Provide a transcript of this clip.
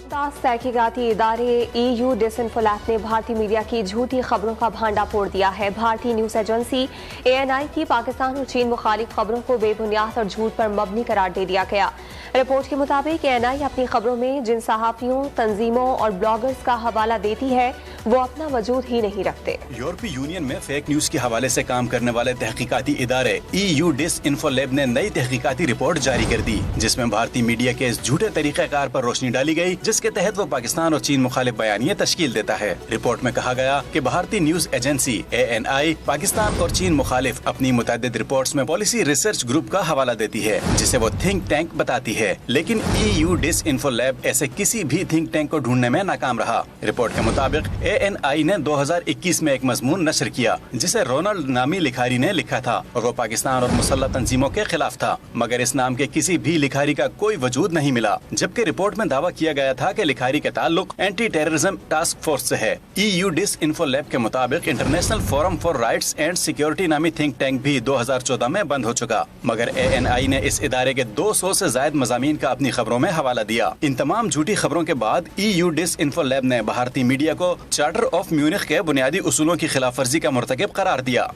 तहकीकाती इदारे EU डिसइंफो lab ने भारतीय मीडिया की झूठी खबरों का भांडा फोड़ दिया है। भारतीय न्यूज एजेंसी ANI की पाकिस्तान और चीन मुखालिफ खबरों को बेबुनियाद और झूठ पर मबनी करार दे दिया गया। रिपोर्ट के मुताबिक ANI अपनी खबरों में जिन सहाफियों, तंजीमों और ब्लॉगर्स का हवाला देती है वो अपना वजूद ही नहीं रखते। यूरोपीय यूनियन में फेक न्यूज के हवाले से काम करने वाले तहकीकाती इदारे EU डिसइंफो लैब ने नई तहकीकाती रिपोर्ट जारी कर दी, जिसमें भारतीय मीडिया के इस झूठे तरीक़ेकार पर रोशनी डाली गई, जिसके तहत वो पाकिस्तान और चीन मुखालिफ बयानिए तश्कील देता है। रिपोर्ट में कहा गया कि भारतीय न्यूज एजेंसी ANI पाकिस्तान और चीन मुखालिफ अपनी मुतअद्दिद रिपोर्ट्स में पॉलिसी रिसर्च ग्रुप का हवाला देती है, जिसे वो थिंक टैंक बताती है, लेकिन EU डिसइंफो लैब ऐसे किसी भी थिंक टैंक को ढूंढने में नाकाम रहा। रिपोर्ट के मुताबिक ANI ने 2021 में एक मजमून नशर किया जिसे रोनाल्ड नामी लिखारी ने लिखा था और वो पाकिस्तान और मुसल्लह तंजीमों के खिलाफ था, मगर इस नाम के किसी भी लिखारी का कोई वजूद नहीं मिला, जबकि रिपोर्ट में दावा किया गया था कि लिखारी के ताल्लुक एंटी टेररिज्म टास्क फोर्स से है। EU डिसइंफो लैब के मुताबिक international forum for rights and security नामी थिंक टैंक भी 2014 में बंद हो चुका, मगर ANI ने इस इदारे के 200 से ज्यादा मज़ामीन का अपनी खबरों में हवाला दिया। इन तमाम झूठी खबरों के बाद EU डिसइंफो लैब ने भारतीय मीडिया को चार्टर ऑफ म्यूनिख के बुनियादी उसूलों की खिलाफ वर्जी का मुर्तकिब करार दिया।